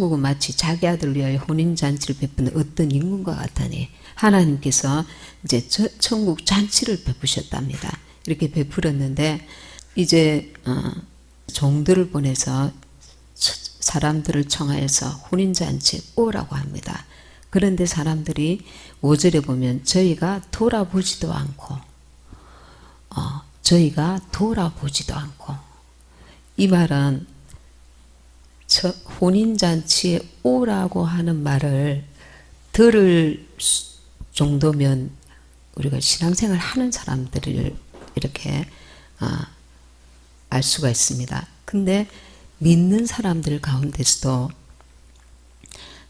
천국은 마치 자기 아들을 위하여 혼인잔치를 베푸는 어떤 임금과 같으니 하나님께서 이제 천국 잔치를 베푸셨답니다. 이렇게 베풀었는데 이제 종들을 보내서 사람들을 청하여서 혼인잔치에 오라고 합니다. 그런데 사람들이 5절에 보면 저희가 돌아보지도 않고 이 말은 혼인잔치에 오라고 하는 말을 들을 정도면 우리가 신앙생활 하는 사람들을 이렇게 알 수가 있습니다. 근데 믿는 사람들 가운데서도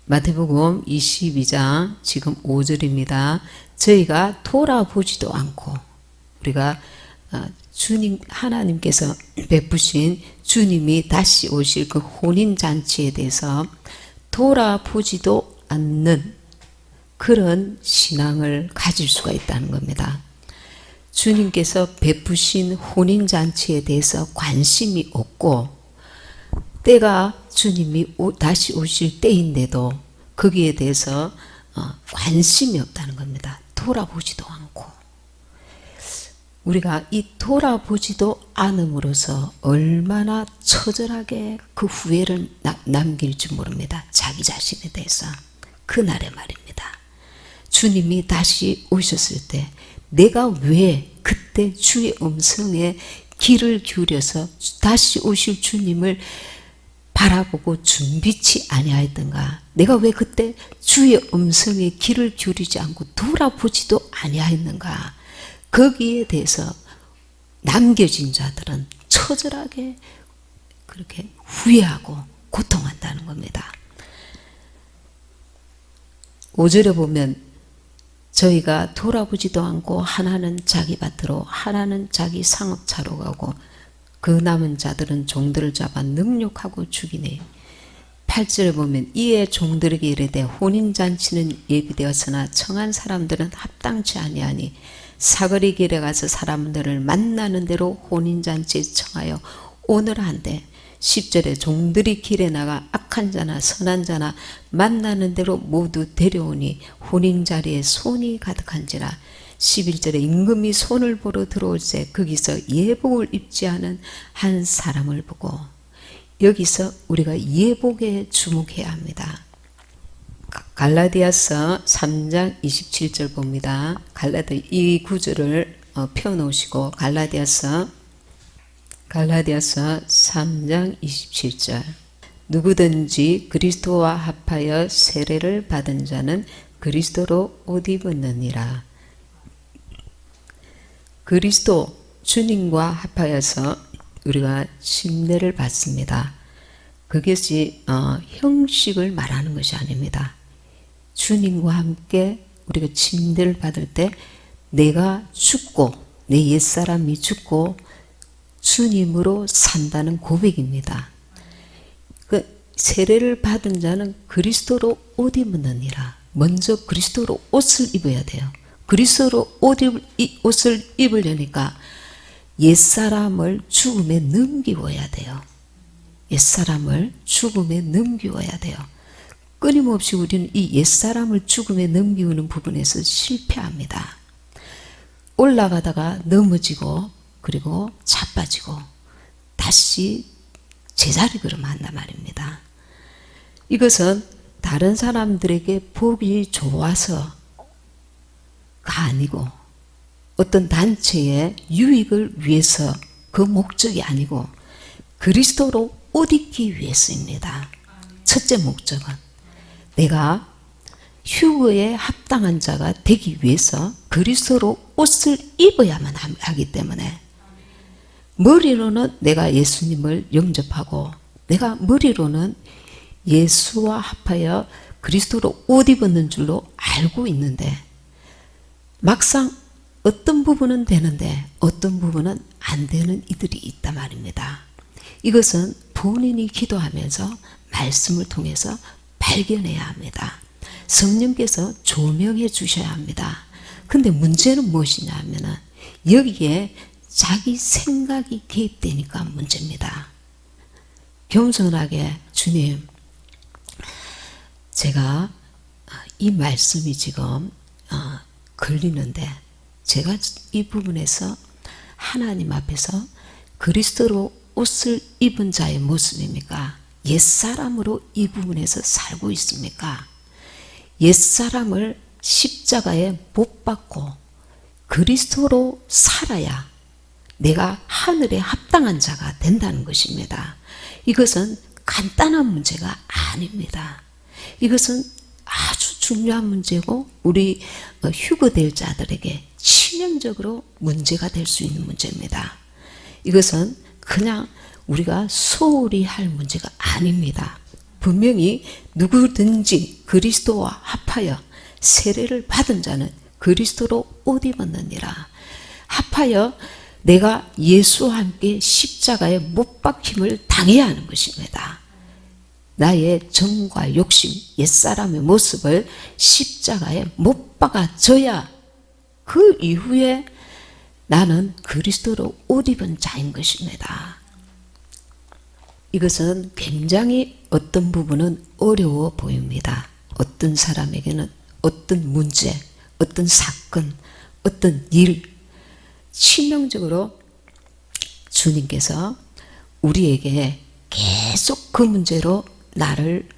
마태복음 22장 지금 5절입니다. 저희가 돌아보지도 않고 우리가 주님 하나님께서 베푸신 주님이 다시 오실 그 혼인잔치에 대해서 돌아보지도 않는 그런 신앙을 가질 수가 있다는 겁니다. 주님께서 베푸신 혼인잔치에 대해서 관심이 없고 때가 주님이 다시 오실 때인데도 거기에 대해서 관심이 없다는 겁니다. 돌아보지도 않고 우리가 이 돌아보지도 않음으로써 얼마나 처절하게 그 후회를 남길지 모릅니다. 자기 자신에 대해서. 그날의 말입니다. 주님이 다시 오셨을 때 내가 왜 그때 주의 음성에 귀를 기울여서 다시 오실 주님을 바라보고 준비치 아니하였던가? 내가 왜 그때 주의 음성에 귀를 기울이지 않고 돌아보지도 아니하였는가? 거기에 대해서 남겨진 자들은 처절하게 그렇게 후회하고 고통한다는 겁니다. 5절에 보면 저희가 돌아보지도 않고 하나는 자기 밭으로 하나는 자기 상업차로 가고 그 남은 자들은 종들을 잡아 능욕하고 죽이네. 8절에 보면 이에 종들에게 이르되 혼인잔치는 예비되었으나 청한 사람들은 합당치 아니하니 사거리 길에 가서 사람들을 만나는 대로 혼인잔치에 청하여 오늘 한대. 10절에 종들이 길에 나가 악한 자나 선한 자나 만나는 대로 모두 데려오니 혼인자리에 손이 가득한지라. 11절에 임금이 손을 보러 들어올 때 거기서 예복을 입지 않은 한 사람을 보고, 여기서 우리가 예복에 주목해야 합니다. 갈라디아서 3장 27절 봅니다. 이 구절을 펴놓으시고 갈라디아서 3장 27절 누구든지 그리스도와 합하여 세례를 받은 자는 그리스도로 옷 입었느니라. 그리스도 주님과 합하여서 우리가 침례를 받습니다. 그것이 형식을 말하는 것이 아닙니다. 주님과 함께 우리가 침례를 받을 때 내가 죽고 내 옛사람이 죽고 주님으로 산다는 고백입니다. 그 세례를 받은 자는 그리스도로 옷 입느니라. 먼저 그리스도로 옷을 입어야 돼요. 그리스도로 옷을 입으려니까 옛사람을 죽음에 넘기워야 돼요. 옛사람을 죽음에 넘기워야 돼요. 끊임없이 우리는 이 옛사람을 죽음에 넘기우는 부분에서 실패합니다. 올라가다가 넘어지고 그리고 자빠지고 다시 제자리 걸음한단 말입니다. 이것은 다른 사람들에게 보기 좋아서가 아니고 어떤 단체의 유익을 위해서 그 목적이 아니고 그리스도로 옷 입기 위해서입니다. 첫째 목적은 내가 휴거에 합당한 자가 되기 위해서 그리스도로 옷을 입어야만 하기 때문에 머리로는 내가 예수님을 영접하고 내가 머리로는 예수와 합하여 그리스도로 옷 입었는 줄로 알고 있는데 막상 어떤 부분은 되는데 어떤 부분은 안 되는 이들이 있단 말입니다. 이것은 본인이 기도하면서 말씀을 통해서 발견해야 합니다. 성령께서 조명해 주셔야 합니다. 근데 문제는 무엇이냐 하면은 여기에 자기 생각이 개입되니까 문제입니다. 겸손하게 주님 제가 이 말씀이 지금 걸리는데, 제가 이 부분에서 하나님 앞에서 그리스도로 옷을 입은 자의 모습입니까? 옛사람으로 이 부분에서 살고 있습니까? 옛사람을 십자가에 못 박고 그리스도로 살아야 내가 하늘에 합당한 자가 된다는 것입니다. 이것은 간단한 문제가 아닙니다. 이것은 아주 중요한 문제고 우리 휴거될 자들에게 치명적으로 문제가 될 수 있는 문제입니다. 이것은 그냥 우리가 소홀히 할 문제가 아닙니다. 분명히 누구든지 그리스도와 합하여 세례를 받은 자는 그리스도로 옷 입었느니라. 합하여 내가 예수와 함께 십자가에 못 박힘을 당해야 하는 것입니다. 나의 정과 욕심, 옛사람의 모습을 십자가에 못 박아져야 그 이후에 나는 그리스도로 옷 입은 자인 것입니다. 이것은 굉장히 어떤 부분은 어려워 보입니다. 어떤 사람에게는 어떤 문제, 어떤 사건, 어떤 일, 치명적으로 주님께서 우리에게 계속 그 문제로 나를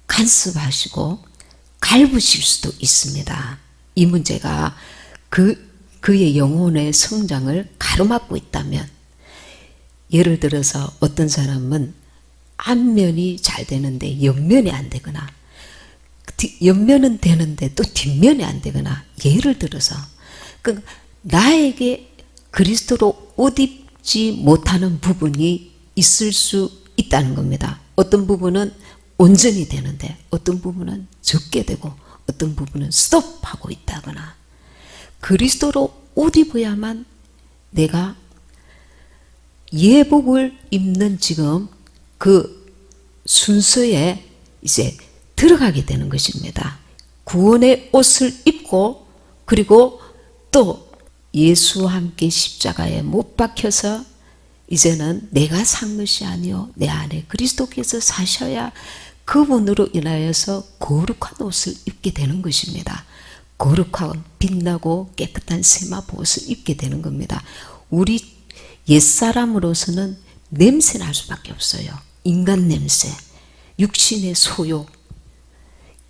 간섭하시고 갈구실 수도 있습니다. 이 문제가 그의 영혼의 성장을 가로막고 있다면, 예를 들어서 어떤 사람은 앞면이 잘 되는데 옆면이 안 되거나, 옆면은 되는데 또 뒷면이 안 되거나, 예를 들어서 나에게 그리스도로 옷 입지 못하는 부분이 있을 수 있다는 겁니다. 어떤 부분은 온전히 되는데 어떤 부분은 적게 되고 어떤 부분은 스톱하고 있다거나, 그리스도로 옷 입어야만 내가 예복을 입는 지금 그 순서에 이제 들어가게 되는 것입니다. 구원의 옷을 입고, 그리고 또 예수와 함께 십자가에 못 박혀서 이제는 내가 산 것이 아니요 내 안에 그리스도께서 사셔야 그분으로 인하여서 거룩한 옷을 입게 되는 것입니다. 거룩하고 빛나고 깨끗한 세마포 옷을 입게 되는 겁니다. 우리 옛사람으로서는 냄새 날 수밖에 없어요. 인간 냄새, 육신의 소욕,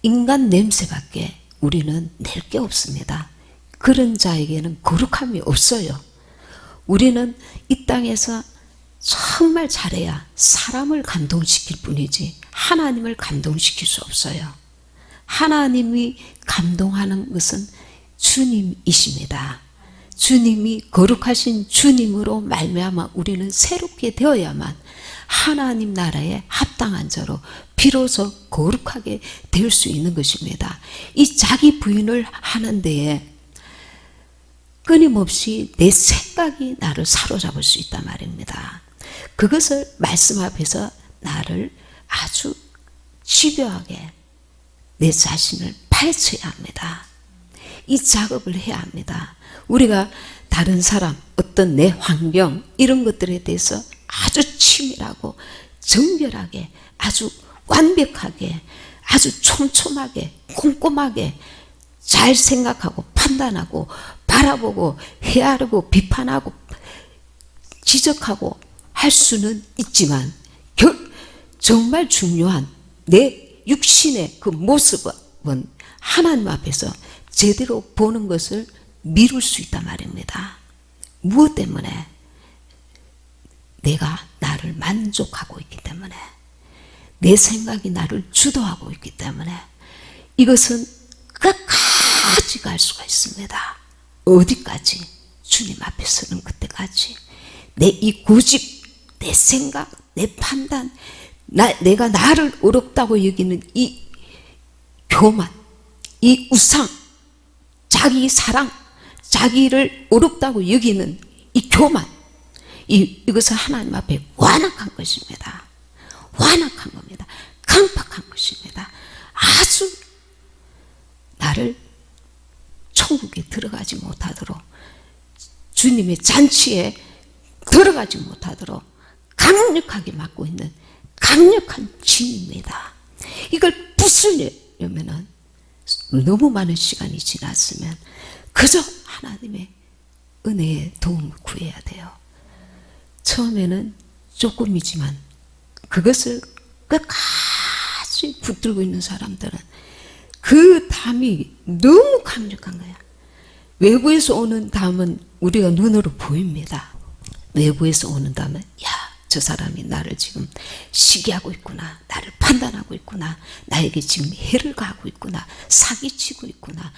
인간 냄새밖에 우리는 낼 게 없습니다. 그런 자에게는 거룩함이 없어요. 우리는 이 땅에서 정말 잘해야 사람을 감동시킬 뿐이지 하나님을 감동시킬 수 없어요. 하나님이 감동하는 것은 주님이십니다. 주님이 거룩하신 주님으로 말미암아 우리는 새롭게 되어야만 하나님 나라에 합당한 자로 비로소 거룩하게 될 수 있는 것입니다. 이 자기 부인을 하는 데에 끊임없이 내 생각이 나를 사로잡을 수 있단 말입니다. 그것을 말씀 앞에서 나를 아주 집요하게 내 자신을 파헤쳐야 합니다. 이 작업을 해야 합니다. 우리가 다른 사람, 어떤 내 환경, 이런 것들에 대해서 아주 치밀하고 정결하게, 아주 완벽하게, 아주 촘촘하게, 꼼꼼하게 잘 생각하고 판단하고 바라보고 헤아리고 비판하고 지적하고 할 수는 있지만, 정말 중요한 내 육신의 그 모습은 하나님 앞에서 제대로 보는 것을 미룰 수 있단 말입니다. 무엇 때문에? 내가 나를 만족하고 있기 때문에, 내 생각이 나를 주도하고 있기 때문에. 이것은 끝까지 갈 수가 있습니다. 어디까지? 주님 앞에 서는 그때까지. 내 이 고집, 내 생각, 내 판단, 내가 나를 어렵다고 여기는 이 교만, 이 우상, 자기 사랑, 자기를 어렵다고 여기는 이 교만, 이것은 하나님 앞에 완악한 것입니다. 완악한 겁니다. 강팍한 것입니다. 아주 나를 천국에 들어가지 못하도록, 주님의 잔치에 들어가지 못하도록 강력하게 막고 있는 강력한 진입니다. 이걸 바꾸려면은 너무 많은 시간이 지났으면 그저 하나님의 은혜의 도움을 구해야 돼요. 처음에는 조금이지만 그것을 끝까지 붙들고 있는 사람들은 그 담이 너무 강력한 거야. 외부에서 오는 담은 우리가 눈으로 보입니다. 외부에서 오는 담은 야, 저 사람이 나를 지금 시기하고 있구나, 나를 판단하고 있구나, 나에게 지금 해를 가하고 있구나, 사기치고 있구나.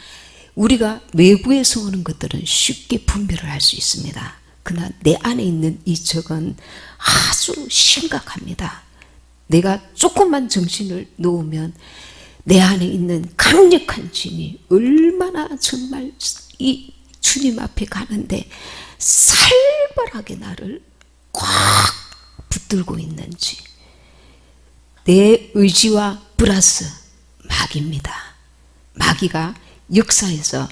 우리가 외부에서 오는 것들은 쉽게 분별을 할 수 있습니다. 그러나 내 안에 있는 이 적은 아주 심각합니다. 내가 조금만 정신을 놓으면 내 안에 있는 강력한 진이 얼마나 정말 이 주님 앞에 가는데 살벌하게 나를 꽉 붙들고 있는지, 내 의지와 플러스 마귀입니다. 마귀가 역사에서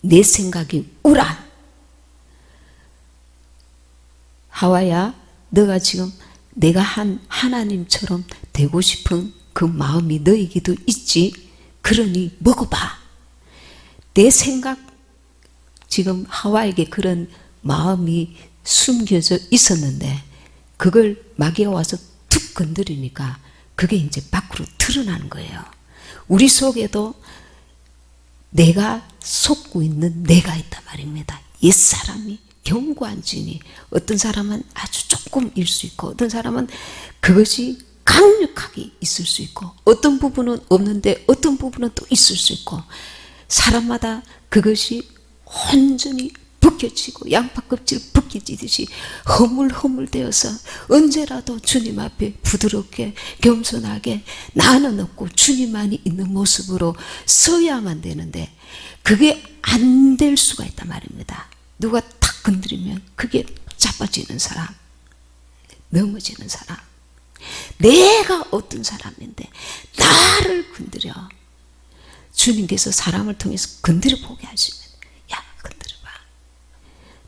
내 생각이 오라, 하와야 너가 지금 내가 한 하나님처럼 되고 싶은 그 마음이 너에게도 있지, 그러니 먹어봐. 내 생각, 지금 하와에게 그런 마음이 숨겨져 있었는데 그걸 마귀가 와서 툭 건드리니까 그게 이제 밖으로 드러나는 거예요. 우리 속에도 내가 속고 있는 내가 있단 말입니다. 옛사람이, 견고한 진이, 어떤 사람은 아주 조금일 수 있고 어떤 사람은 그것이 강력하게 있을 수 있고 어떤 부분은 없는데 어떤 부분은 또 있을 수 있고, 사람마다 그것이 온전히 벗겨지고 양파 껍질 벗겨지듯이 허물허물 되어서 언제라도 주님 앞에 부드럽게 겸손하게 나는 없고 주님만이 있는 모습으로 서야만 되는데 그게 안 될 수가 있단 말입니다. 누가 탁 건드리면 그게 자빠지는 사람, 넘어지는 사람. 내가 어떤 사람인데 나를 건드려. 주님께서 사람을 통해서 건드려 보게 하시면, 야, 건드려봐.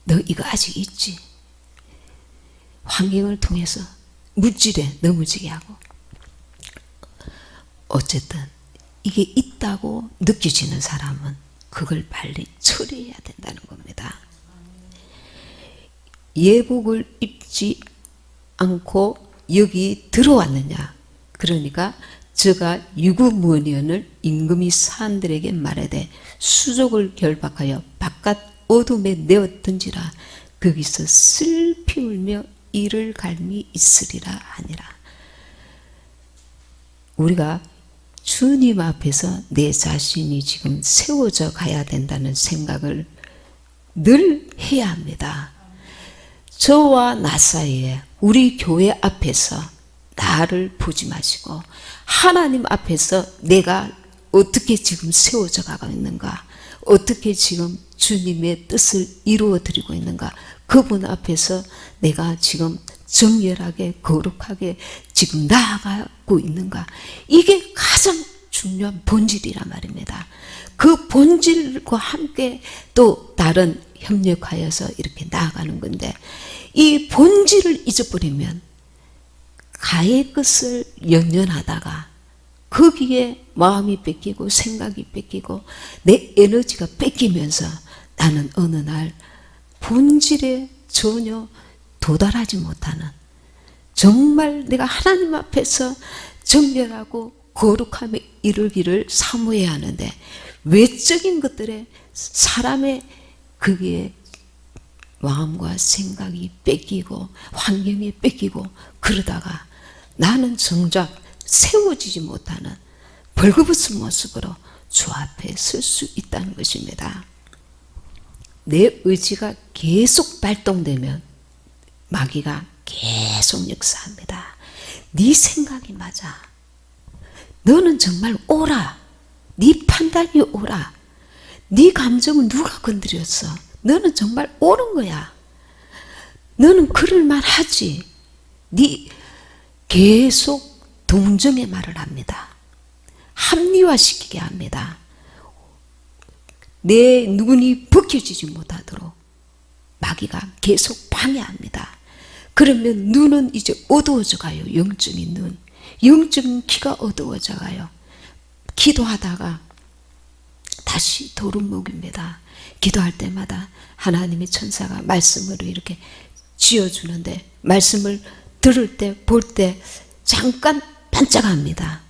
너 이거 아직 있지? 환경을 통해서 물질에 넘어지게 하고. 어쨌든 이게 있다고 느껴지는 사람은 그걸 빨리 처리해야 된다는 겁니다. 예복을 입지 않고 여기 들어왔느냐? 그러니까 저가 유구무원을 임금이 사람들에게 말하되 수족을 결박하여 바깥 어둠에 내어 던지라. 거기서 슬피 울며 이를 갈미 있으리라 하니라. 우리가 주님 앞에서 내 자신이 지금 세워져 가야 된다는 생각을 늘 해야 합니다. 저와 나 사이에 우리 교회 앞에서 나를 보지 마시고 하나님 앞에서 내가 어떻게 지금 세워져 가고 있는가, 어떻게 지금 주님의 뜻을 이루어 드리고 있는가, 그분 앞에서 내가 지금 정결하게 거룩하게 지금 나아가고 있는가, 이게 가장 중요한 본질이란 말입니다. 그 본질과 함께 또 다른 협력하여서 이렇게 나아가는 건데, 이 본질을 잊어버리면 가의 것을 연연하다가 거기에 마음이 뺏기고 생각이 뺏기고 내 에너지가 뺏기면서 나는 어느 날 본질에 전혀 도달하지 못하는, 정말 내가 하나님 앞에서 정결하고 거룩함에 이르기를 사모해야 하는데 외적인 것들에 사람의 그게 마음과 생각이 뺏기고 환경이 뺏기고 그러다가 나는 정작 세워지지 못하는 벌거벗은 모습으로 주 앞에 설 수 있다는 것입니다. 내 의지가 계속 발동되면 마귀가 계속 역사합니다. 네 생각이 맞아. 너는 정말 옳아. 네 판단이 옳아. 네 감정을 누가 건드렸어? 너는 정말 옳은 거야. 너는 그럴만 하지. 네 계속 동정의 말을 합니다. 합리화시키게 합니다. 내 눈이 벗겨지지 못하도록 마귀가 계속 방해합니다. 그러면 눈은 이제 어두워져 가요. 영적인 눈, 영적인 귀가 어두워져 가요. 기도하다가 다시 돌을 먹입니다. 기도할 때마다 하나님의 천사가 말씀으로 이렇게 쥐어주는데 말씀을 들을 때 볼 때 잠깐 반짝합니다.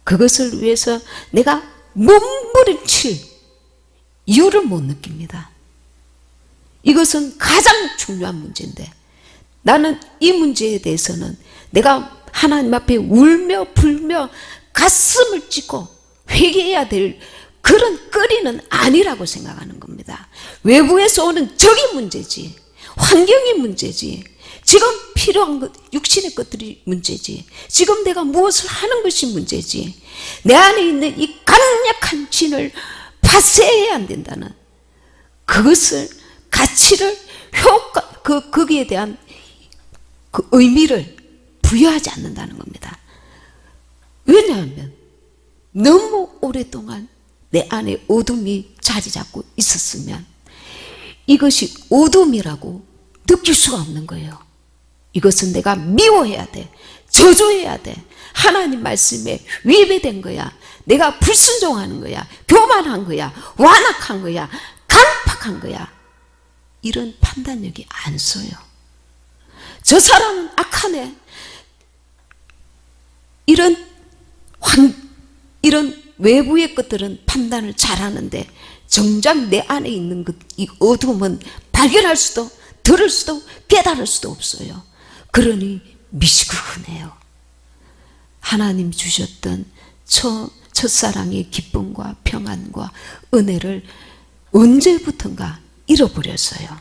그것을 위해서 내가 몸부림칠 이유를 못 느낍니다. 이것은 가장 중요한 문제인데 나는 이 문제에 대해서는 내가 하나님 앞에 울며 불며 가슴을 찢고 회개해야 될 그런 거리는 아니라고 생각하는 겁니다. 외부에서 오는 적이 문제지, 환경이 문제지, 지금 필요한 것, 육신의 것들이 문제지, 지금 내가 무엇을 하는 것이 문제지, 내 안에 있는 이 강력한 진을 파쇄해야 안 된다는 그것을, 가치를, 효과, 거기에 대한 그 의미를 부여하지 않는다는 겁니다. 왜냐하면 너무 오랫동안 내 안에 어둠이 자리 잡고 있었으면 이것이 어둠이라고 느낄 수가 없는 거예요. 이것은 내가 미워해야 돼, 저주해야 돼, 하나님 말씀에 위배된 거야, 내가 불순종하는 거야, 교만한 거야, 완악한 거야, 강팍한 거야, 이런 판단력이 안 써요. 저 사람은 악하네, 이런 외부의 것들은 판단을 잘하는데 정작 내 안에 있는 것, 이 어둠은 발견할 수도, 들을 수도, 깨달을 수도 없어요. 그러니 미시근해요. 하나님 주셨던 첫사랑의 기쁨과 평안과 은혜를 언제부턴가 잃어버렸어요.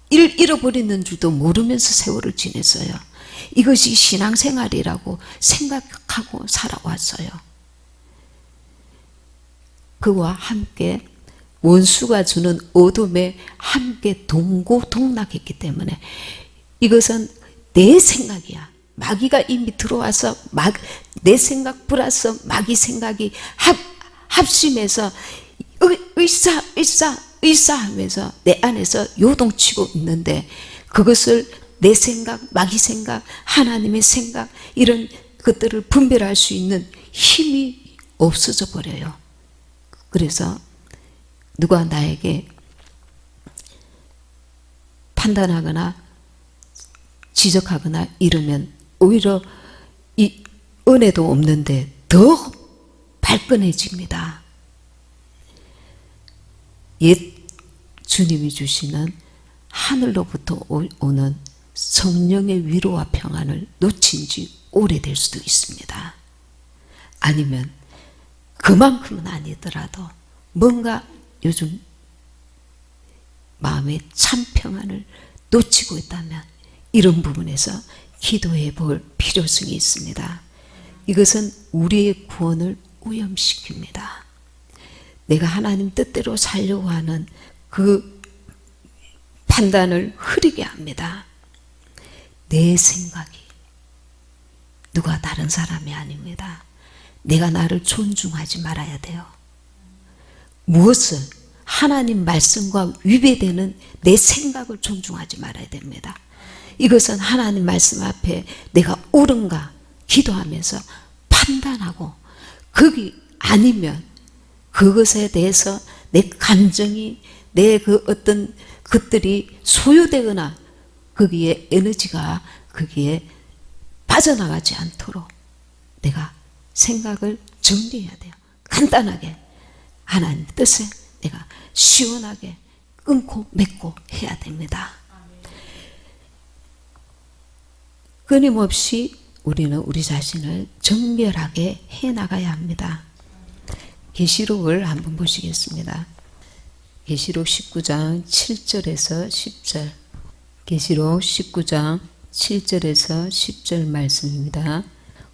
잃어버리는 줄도 모르면서 세월을 지냈어요. 이것이 신앙생활이라고 생각하고 살아왔어요. 그와 함께 원수가 주는 어둠에 함께 동고동락했기 때문에 이것은 내 생각이야. 마귀가 이미 들어와서 내 생각 플러스 마귀 생각이 합심해서 의사하면서 내 안에서 요동치고 있는데 그것을 내 생각, 마귀 생각, 하나님의 생각 이런 것들을 분별할 수 있는 힘이 없어져 버려요. 그래서 누가 나에게 판단하거나 지적하거나 이러면 오히려 이 은혜도 없는데 더 발끈해집니다. 옛 주님이 주시는 하늘로부터 오는 성령의 위로와 평안을 놓친 지 오래될 수도 있습니다. 아니면 그만큼은 아니더라도 뭔가 요즘 마음의 참 평안을 놓치고 있다면 이런 부분에서 기도해 볼 필요성이 있습니다. 이것은 우리의 구원을 오염시킵니다. 내가 하나님 뜻대로 살려고 하는 그 판단을 흐리게 합니다. 내 생각이 누가 다른 사람이 아닙니다. 내가 나를 존중하지 말아야 돼요. 무엇을 하나님 말씀과 위배되는 내 생각을 존중하지 말아야 됩니다. 이것은 하나님 말씀 앞에 내가 옳은가 기도하면서 판단하고 거기 아니면 그것에 대해서 내 감정이 내 그 어떤 것들이 소요되거나 거기에 에너지가 거기에 빠져나가지 않도록 내가 생각을 정리해야 돼요. 간단하게 하나님 뜻에 내가 시원하게 끊고 맺고 해야 됩니다. 끊임없이 우리는 우리 자신을 정결하게 해나가야 합니다. 계시록을 한번 보시겠습니다. 계시록 19장 7절에서 10절, 계시록 19장 7절에서 10절 말씀입니다.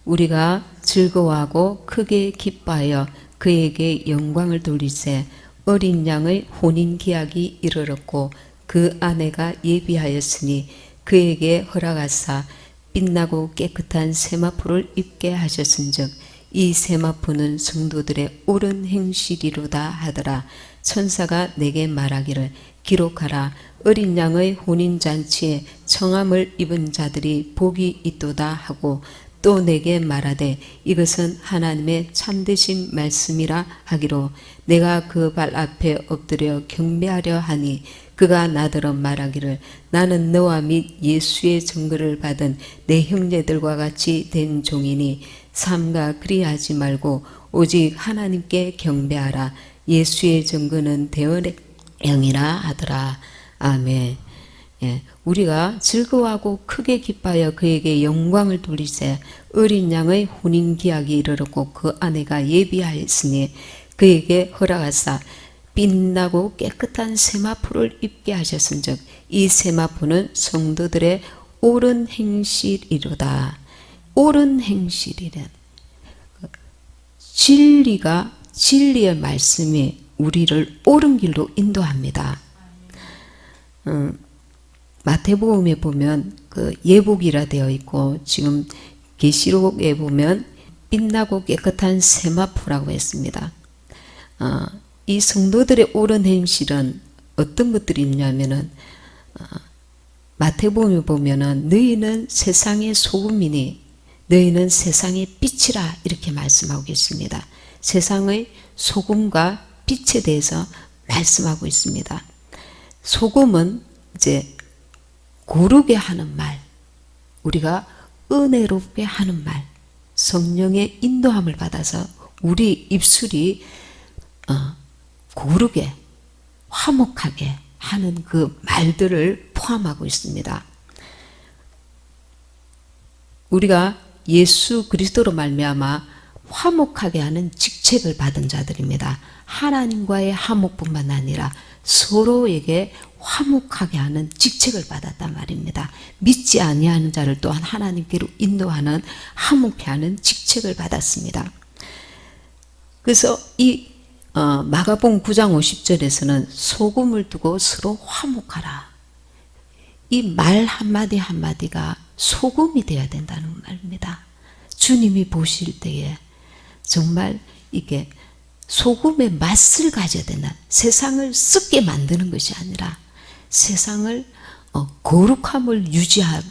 우리가 즐거워하고 크게 기뻐하여 그에게 영광을 돌리세 어린 양의 혼인 계약이 이르렀고 그 아내가 예비하였으니 그에게 허락하사 빛나고 깨끗한 세마포를 입게 하셨은즉 이 세마포는 성도들의 옳은 행실이로다 하더라. 천사가 내게 말하기를 기록하라. 어린 양의 혼인잔치에 청함을 입은 자들이 복이 있도다 하고 또 내게 말하되 이것은 하나님의 참되신 말씀이라 하기로 내가 그 발 앞에 엎드려 경배하려 하니 그가 나더러 말하기를 나는 너와 및 예수의 증거를 받은 내 형제들과 같이 된 종이니 삼가 그리하지 말고 오직 하나님께 경배하라. 예수의 증거는 대언의 영이라 하더라. 아멘. 예, 우리가 즐거워하고 크게 기뻐하여 그에게 영광을 돌리세. 어린 양의 혼인기약이 이르렀고 그 아내가 예비하였으니 그에게 허락하사 빛나고 깨끗한 세마포를 입게 하셨은즉 이 세마포는 성도들의 옳은 행실이로다. 옳은 행실이란 진리의 말씀이 우리를 옳은 길로 인도합니다. 마태복음에 보면 그 예복이라 되어 있고 지금 계시록에 보면 빛나고 깨끗한 세마포라고 했습니다. 이 성도들의 옳은 행실은 어떤 것들이 있냐면은 마태복음에 보면은 너희는 세상의 소금이니 너희는 세상의 빛이라 이렇게 말씀하고 있습니다. 세상의 소금과 빛에 대해서 말씀하고 있습니다. 소금은 이제 고르게 하는 말, 우리가 은혜롭게 하는 말, 성령의 인도함을 받아서 우리 입술이 고르게 화목하게 하는 그 말들을 포함하고 있습니다. 우리가 예수 그리스도로 말미암아 화목하게 하는 직책을 받은 자들입니다. 하나님과의 화목뿐만 아니라 서로에게 화목하게 하는 직책을 받았단 말입니다. 믿지 아니하는 자를 또한 하나님께로 인도하는 화목케 하는 직책을 받았습니다. 그래서 이 마가복음 9장 50절에서는 소금을 두고 서로 화목하라. 이 말 한마디 한마디가 소금이 되어야 된다는 말입니다. 주님이 보실 때에 정말 이게 소금의 맛을 가져야 된다. 세상을 썩게 만드는 것이 아니라 세상을 거룩함을 유지한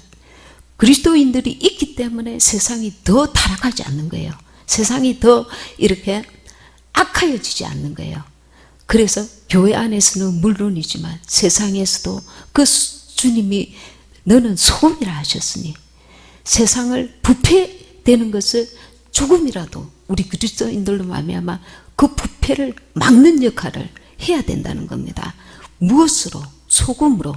그리스도인들이 있기 때문에 세상이 더 타락하지 않는 거예요. 세상이 더 이렇게 악하여지지 않는 거예요. 그래서 교회 안에서는 물론이지만 세상에서도 그 주님이 너는 소금이라 하셨으니 세상을 부패되는 것을 조금이라도 우리 그리스도인들로 말미암아 그 부패를 막는 역할을 해야 된다는 겁니다. 무엇으로? 소금으로.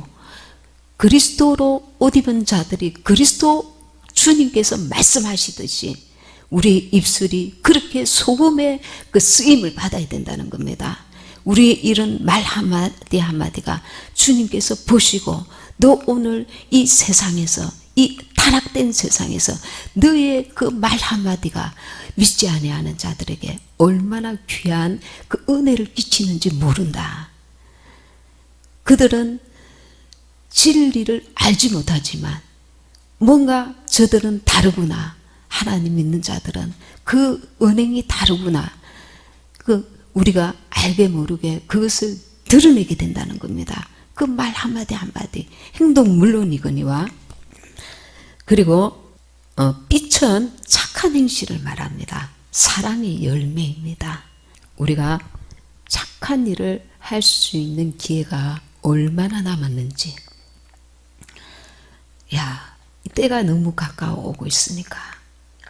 그리스도로 옷 입은 자들이 그리스도 주님께서 말씀하시듯이 우리 입술이 그렇게 소금의 그 쓰임을 받아야 된다는 겁니다. 우리 이런 말 한마디 한마디가 주님께서 보시고 너 오늘 이 세상에서 이 타락된 세상에서 너의 그 말 한마디가 믿지 아니하는 자들에게 얼마나 귀한 그 은혜를 끼치는지 모른다. 그들은 진리를 알지 못하지만 뭔가 저들은 다르구나. 하나님 믿는 자들은 그 은행이 다르구나. 우리가 알게 모르게 그것을 드러내게 된다는 겁니다. 그 말 한마디 한마디, 행동 물론이거니와. 그리고 빛은 착한 행실을 말합니다. 사랑의 열매입니다. 우리가 착한 일을 할 수 있는 기회가 얼마나 남았는지. 때가 너무 가까워 오고 있으니까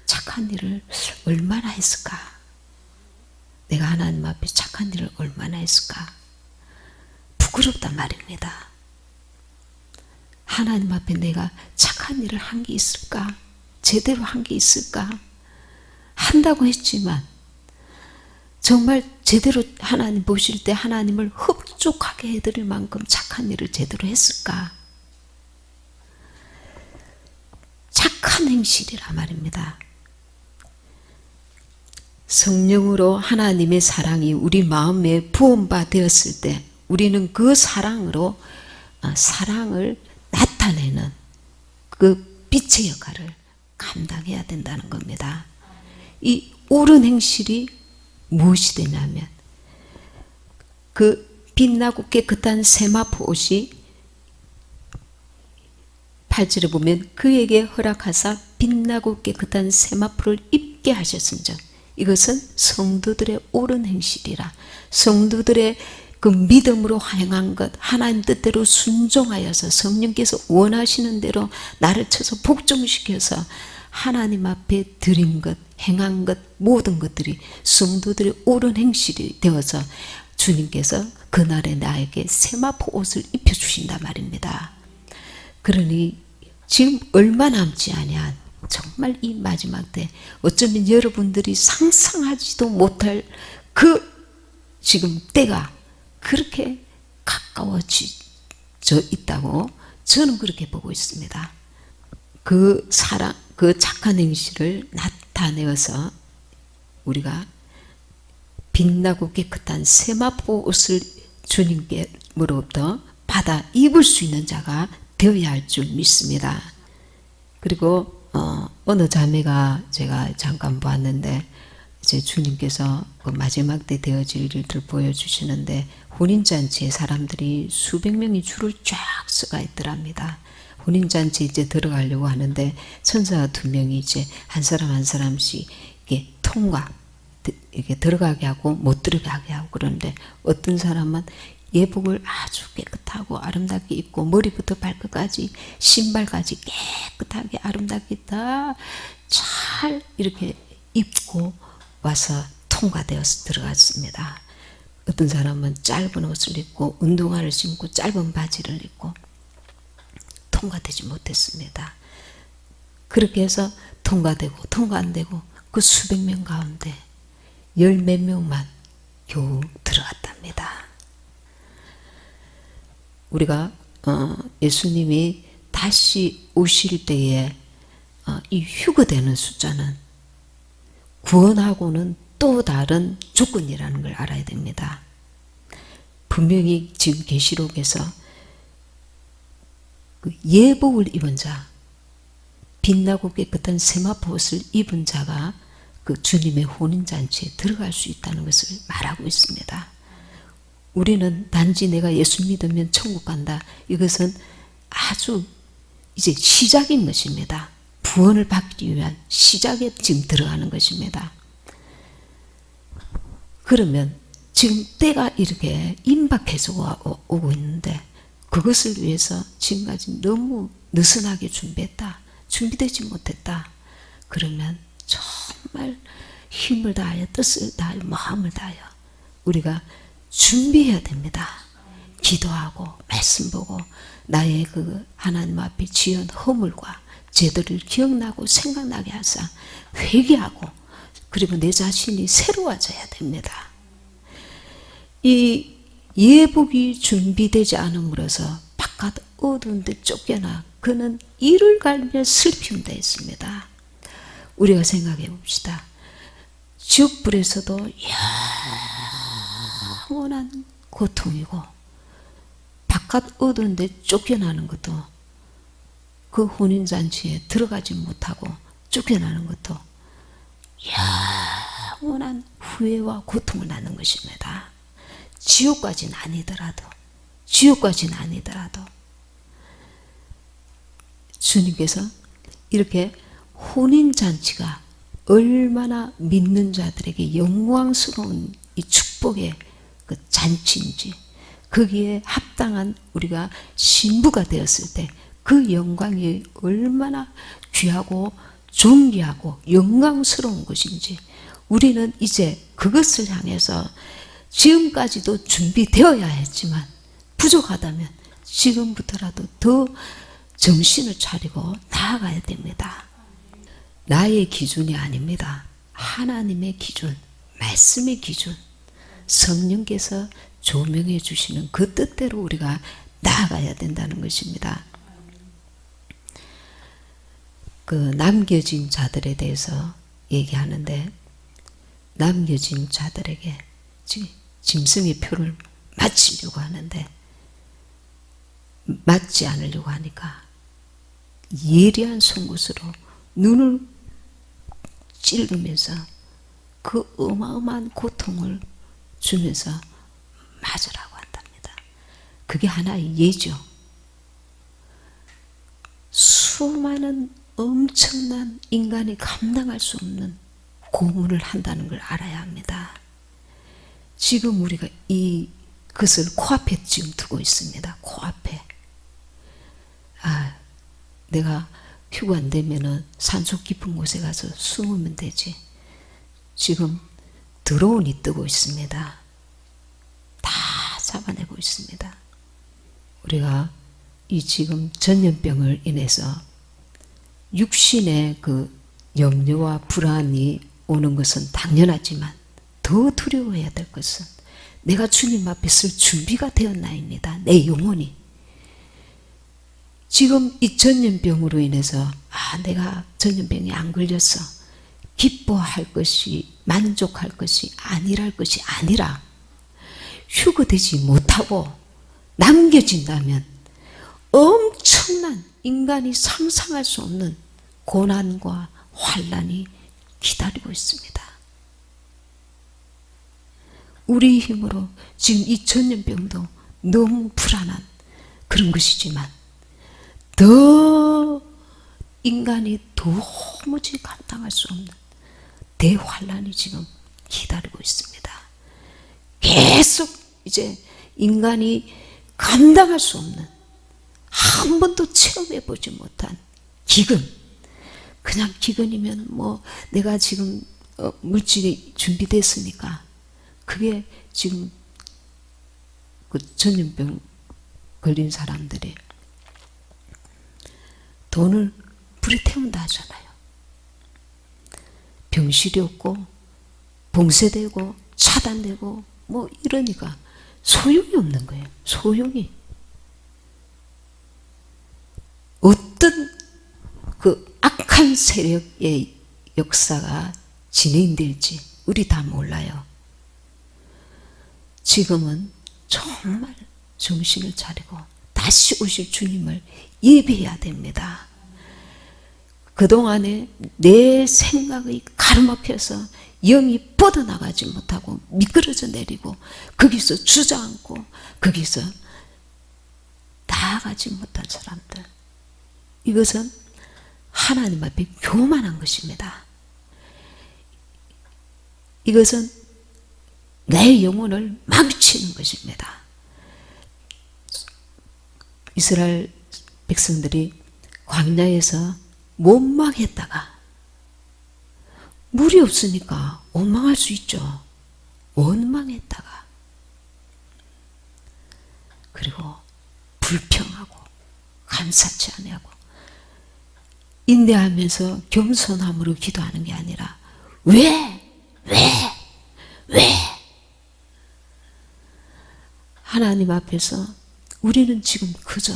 착한 일을 얼마나 했을까? 내가 하나님 앞에 착한 일을 얼마나 했을까? 부끄럽단 말입니다. 하나님 앞에 내가 착한 일을 한 게 있을까? 제대로 한 게 있을까? 한다고 했지만 정말 제대로 하나님 보실 때 하나님을 흡족하게 해드릴 만큼 착한 일을 제대로 했을까? 착한 행실이라 말입니다. 성령으로 하나님의 사랑이 우리 마음에 부음바 되었을 때 우리는 그 사랑으로 사랑을 나타내는 그 빛의 역할을 감당해야 된다는 겁니다. 이 옳은 행실이 무엇이 되냐면 그 빛나고 깨끗한 세마포 옷이 8절에 보면 그에게 허락하사 빛나고 깨끗한 세마포를 입게 하셨은즉 이것은 성도들의 옳은 행실이라. 성도들의 그 믿음으로 행한 것, 하나님 뜻대로 순종하여서 성령께서 원하시는 대로 나를 쳐서 복종시켜서 하나님 앞에 드린 것, 행한 것, 모든 것들이 성도들의 옳은 행실이 되어서 주님께서 그날에 나에게 세마포 옷을 입혀주신단 말입니다. 그러니 지금 얼마 남지 아니한 정말 이 마지막 때 어쩌면 여러분들이 상상하지도 못할 그 지금 때가 그렇게 가까워져 있다고 저는 그렇게 보고 있습니다. 그 사랑, 그 착한 행실을 나타내어서 우리가 빛나고 깨끗한 세마포 옷을 주님께로부터 받아 입을 수 있는 자가 되어야 할 줄 믿습니다. 그리고 어느 자매가 제가 잠깐 보았는데 이제 주님께서 그 마지막 때 되어질 일들 보여주시는데 혼인잔치에 사람들이 수백 명이 줄을 쫙 서가 있더랍니다. 혼인잔치 이제 들어가려고 하는데 천사 2명이 이제 한 사람 한 사람씩 이게 이게 들어가게 하고 못 들어가게 하고 그러는데 어떤 사람은 예복을 아주 깨끗하고 아름답게 입고 머리부터 발끝까지 신발까지 깨끗하게 아름답게 다 잘 이렇게 입고 와서 통과되어서 들어갔습니다. 어떤 사람은 짧은 옷을 입고 운동화를 신고 짧은 바지를 입고 통과되지 못했습니다. 그렇게 해서 통과되고 통과 안 되고 그 수백 명 가운데 10몇 명만 겨우 들어갔답니다. 우리가 예수님이 다시 오실 때에 이 휴거되는 숫자는 구원하고는 또 다른 조건이라는 걸 알아야 됩니다. 분명히 지금 계시록에서 그 예복을 입은 자, 빛나고 깨끗한 세마포 옷을 입은 자가 그 주님의 혼인잔치에 들어갈 수 있다는 것을 말하고 있습니다. 우리는 단지 내가 예수 믿으면 천국 간다. 이것은 아주 이제 시작인 것입니다. 구원을 받기 위한 시작에 지금 들어가는 것입니다. 그러면 지금 때가 이렇게 임박해서 오고 있는데 그것을 위해서 지금까지 너무 느슨하게 준비했다. 준비되지 못했다. 그러면 정말 힘을 다하여 뜻을 다하여 마음을 다하여 우리가 준비해야 됩니다. 기도하고 말씀 보고 나의 그 하나님 앞에 지은 허물과 죄들을 기억나고 생각나게 하사 회개하고 그리고 내 자신이 새로워져야 됩니다. 이 예복이 준비되지 않음으로써 바깥 어두운 데 쫓겨나 그는 이를 갈며 슬픔 되 있습니다. 우리가 생각해 봅시다. 지옥불에서도 영원한 고통이고 바깥 어두운 데 쫓겨나는 것도 그 혼인잔치에 들어가지 못하고 쫓겨나는 것도 영원한 후회와 고통을 낳는 것입니다. 지옥까지는 아니더라도 주님께서 이렇게 혼인잔치가 얼마나 믿는 자들에게 영광스러운 이 축복의 그 잔치인지 거기에 합당한 우리가 신부가 되었을 때 그 영광이 얼마나 귀하고 존귀하고 영광스러운 것인지 우리는 이제 그것을 향해서 지금까지도 준비되어야 했지만 부족하다면 지금부터라도 더 정신을 차리고 나아가야 됩니다. 나의 기준이 아닙니다. 하나님의 기준, 말씀의 기준, 성령께서 조명해 주시는 그 뜻대로 우리가 나아가야 된다는 것입니다. 그 남겨진 자들에 대해서 얘기하는데 남겨진 자들에게 짐승의 표를 맞추려고 하는데 맞지 않으려고 하니까 예리한 송곳으로 눈을 찌르면서 그 어마어마한 고통을 주면서 맞으라고 한답니다. 그게 하나의 예죠. 수많은 엄청난 인간이 감당할 수 없는 고문을 한다는 걸 알아야 합니다. 지금 우리가 그것을 코앞에 지금 두고 있습니다. 코앞에. 내가 휴가 안 되면은 산속 깊은 곳에 가서 숨으면 되지. 지금 드론이 뜨고 있습니다. 다 잡아내고 있습니다. 우리가 이 지금 전염병을 인해서 육신의 그 염려와 불안이 오는 것은 당연하지만 더 두려워해야 될 것은 내가 주님 앞에 설 준비가 되었나입니다. 내 영혼이. 지금 이 전염병으로 인해서 내가 전염병에 안 걸렸어. 기뻐할 것이, 만족할 것이, 안일할 것이 아니라 휴거되지 못하고 남겨진다면 엄청난 인간이 상상할 수 없는 고난과 환난이 기다리고 있습니다. 우리 힘으로 지금 이 전염병도 너무 불안한 그런 것이지만 더 인간이 도무지 감당할 수 없는 대환란이 지금 기다리고 있습니다. 계속 이제 인간이 감당할 수 없는, 한 번도 체험해보지 못한 기근. 그냥 기근이면 뭐 내가 지금 물질이 준비됐으니까 그게 지금 그 전염병 걸린 사람들이 돈을 불에 태운다 하잖아요. 병실이 없고 봉쇄되고 차단되고 뭐 이러니까 소용이 없는 거예요. 소용이. 어떤 그 악한 세력의 역사가 진행될지 우리 다 몰라요. 지금은 정말 정신을 차리고 다시 오실 주님을 예비해야 됩니다. 그동안에 내 생각의 가로막혀서 영이 뻗어나가지 못하고 미끄러져 내리고 거기서 주저앉고 거기서 나아가지 못한 사람들, 이것은 하나님 앞에 교만한 것입니다. 이것은 내 영혼을 망치는 것입니다. 이스라엘 백성들이 광야에서 원망했다가 물이 없으니까 원망할 수 있죠. 원망했다가 그리고 불평하고 감사치 아니하고 인내하면서 겸손함으로 기도하는 게 아니라 왜? 하나님 앞에서 우리는 지금 그저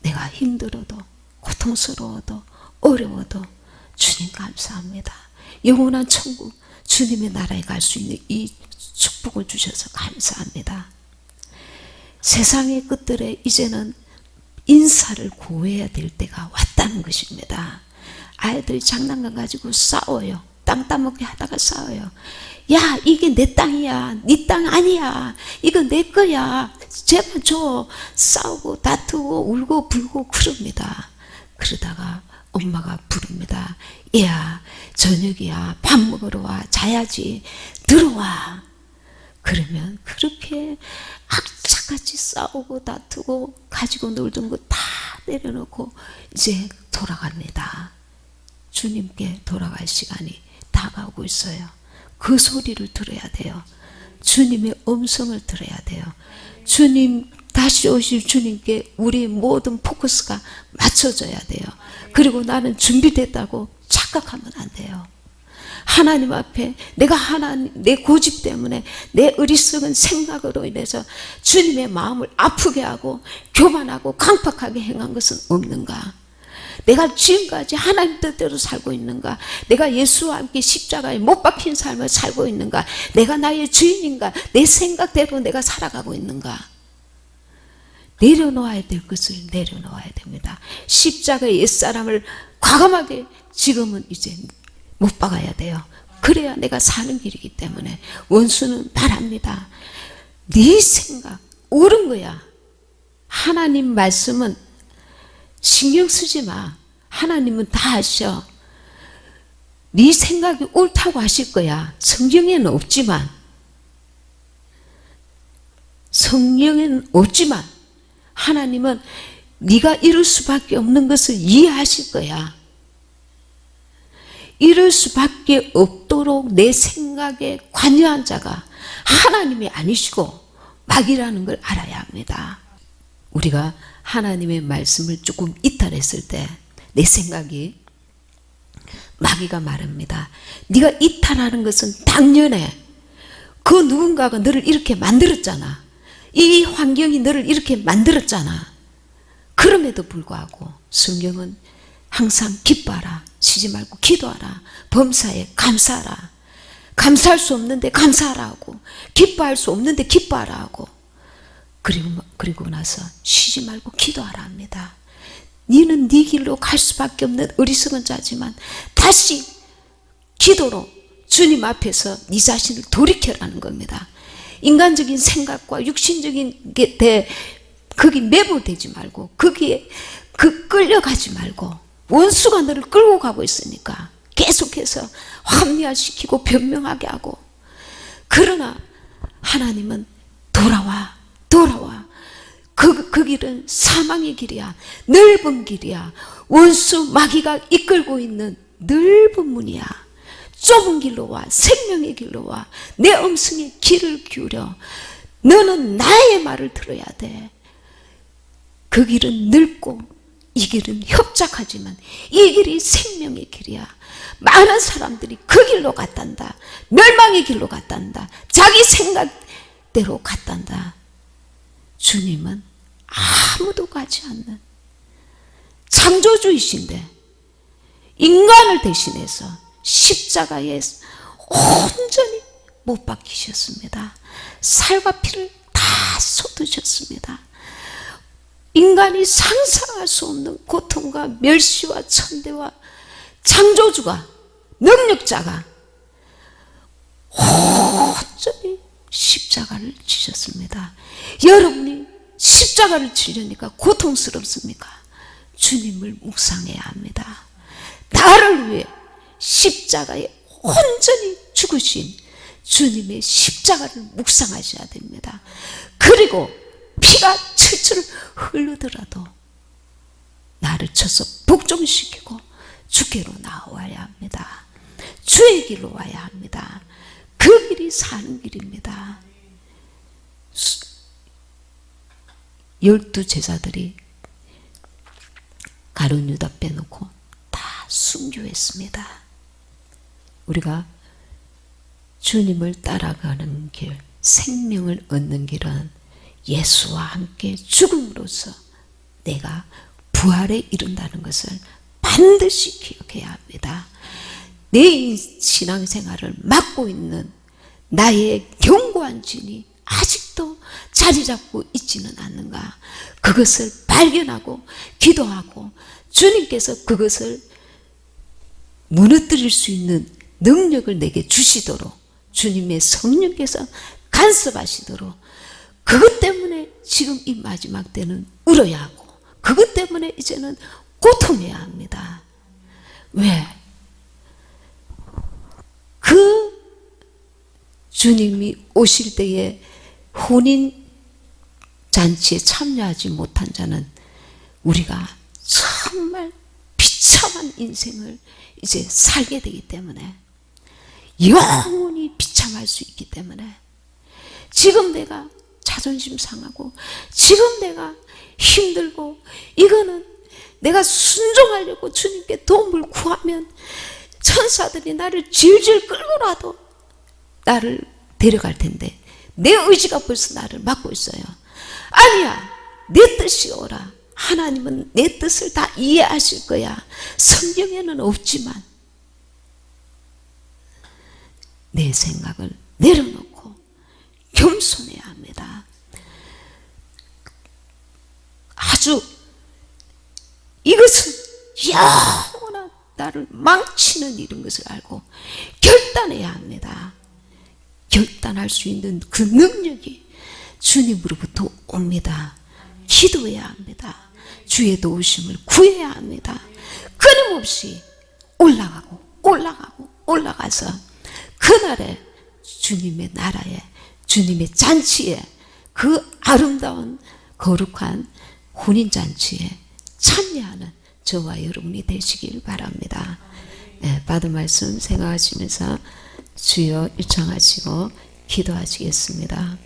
내가 힘들어도 고통스러워도 어려워도 주님 감사합니다. 영원한 천국 주님의 나라에 갈 수 있는 이 축복을 주셔서 감사합니다. 세상의 끝들에 이제는 인사를 구해야 될 때가 왔다는 것입니다. 아이들이 장난감 가지고 싸워요. 땅 따먹게 하다가 싸워요. 야, 이게 내 땅이야. 네 땅 아니야. 이거 내 거야. 제발 줘. 싸우고 다투고 울고 불고 그럽니다. 그러다가 엄마가 부릅니다. 야, 저녁이야. 밥 먹으러 와. 자야지. 들어와. 그러면 그렇게 악착같이 싸우고 다투고 가지고 놀던 거 다 내려놓고 이제 돌아갑니다. 주님께 돌아갈 시간이 다가오고 있어요. 그 소리를 들어야 돼요. 주님의 음성을 들어야 돼요. 주님, 다시 오실 주님께 우리의 모든 포커스가 맞춰져야 돼요. 그리고 나는 준비됐다고 착각하면 안 돼요. 하나님 앞에 내가 내 고집 때문에 내 어리석은 생각으로 인해서 주님의 마음을 아프게 하고 교만하고 강팍하게 행한 것은 없는가? 내가 지금까지 하나님 뜻대로 살고 있는가? 내가 예수와 함께 십자가에 못 박힌 삶을 살고 있는가? 내가 나의 주인인가? 내 생각대로 내가 살아가고 있는가? 내려놓아야 될 것을 내려놓아야 됩니다. 십자가의 옛사람을 과감하게 지금은 이제 못 박아야 돼요. 그래야 내가 사는 길이기 때문에. 원수는 말합니다. 네 생각 옳은 거야. 하나님 말씀은 신경 쓰지 마. 하나님은 다 아셔. 네 생각이 옳다고 하실 거야. 성경에는 없지만 하나님은 네가 이럴 수밖에 없는 것을 이해하실 거야. 이럴 수밖에 없도록 내 생각에 관여한 자가 하나님이 아니시고 마귀라는 걸 알아야 합니다. 우리가 하나님의 말씀을 조금 이탈했을 때 내 생각이 마귀가 말합니다. 네가 이탈하는 것은 당연해. 그 누군가가 너를 이렇게 만들었잖아. 이 환경이 너를 이렇게 만들었잖아. 그럼에도 불구하고 성경은 항상 기뻐하라. 쉬지 말고 기도하라. 범사에 감사하라. 감사할 수 없는데 감사하라 하고, 기뻐할 수 없는데 기뻐하라 하고, 그리고 나서 쉬지 말고 기도하라 합니다. 너는 네 길로 갈 수밖에 없는 어리석은 자지만 다시 기도로 주님 앞에서 네 자신을 돌이켜라는 겁니다. 인간적인 생각과 육신적인 게 거기 매몰되지 말고, 거기에 끌려가지 말고, 원수가 너를 끌고 가고 있으니까 계속해서 합리화시키고 변명하게 하고. 그러나 하나님은 돌아와. 그 길은 사망의 길이야. 넓은 길이야. 원수 마귀가 이끌고 있는 넓은 문이야. 좁은 길로 와. 생명의 길로 와. 내 음성에 귀를 기울여. 너는 나의 말을 들어야 돼. 그 길은 넓고 이 길은 협착하지만 이 길이 생명의 길이야. 많은 사람들이 그 길로 갔단다. 멸망의 길로 갔단다. 자기 생각대로 갔단다. 주님은 아무도 가지 않는 창조주이신데 인간을 대신해서 십자가에 온전히 못 박히셨습니다. 살과 피를 다 쏟으셨습니다. 인간이 상상할 수 없는 고통과 멸시와 천대와 창조주가, 능력자가 온전히 십자가를 지셨습니다. 여러분이 십자가를 지려니까 고통스럽습니까? 주님을 묵상해야 합니다. 나를 위해 십자가에 온전히 죽으신 주님의 십자가를 묵상하셔야 됩니다. 그리고 피가 철철 흐르더라도 나를 쳐서 복종시키고 주께로 나와야 합니다. 주의 길로 와야 합니다. 그 길이 사는 길입니다. 12 제자들이 가룟 유다 빼놓고 다 순교했습니다. 우리가 주님을 따라가는 길, 생명을 얻는 길은 예수와 함께 죽음으로써 내가 부활에 이른다는 것을 반드시 기억해야 합니다. 내 신앙생활을 막고 있는 나의 견고한 진이 아직도 자리 잡고 있지는 않는가. 그것을 발견하고 기도하고 주님께서 그것을 무너뜨릴 수 있는 능력을 내게 주시도록 주님의 성령께서 간섭하시도록, 그것 때문에 지금 이 마지막 때는 울어야 하고, 그것 때문에 이제는 고통해야 합니다. 왜? 그 주님이 오실 때에 혼인 잔치에 참여하지 못한 자는 우리가 정말 비참한 인생을 이제 살게 되기 때문에, 영원히 비참할 수 있기 때문에, 지금 내가 자존심 상하고 지금 내가 힘들고 이거는 내가 순종하려고 주님께 도움을 구하면 천사들이 나를 질질 끌고라도 나를 데려갈 텐데 내 의지가 벌써 나를 막고 있어요. 아니야, 내 뜻이 오라. 하나님은 내 뜻을 다 이해하실 거야. 성경에는 없지만 내 생각을 내려놓고 겸손해야 합니다. 아주 이것은 영원한 나를 망치는 이런 것을 알고 결단해야 합니다. 결단할 수 있는 그 능력이 주님으로부터 옵니다. 기도해야 합니다. 주의 도우심을 구해야 합니다. 끊임없이 올라가서 그날에 주님의 나라에, 주님의 잔치에, 그 아름다운 거룩한 혼인잔치에 참여하는 저와 여러분이 되시길 바랍니다. 받은 말씀 생각하시면서 주여 일창하시고 기도하시겠습니다.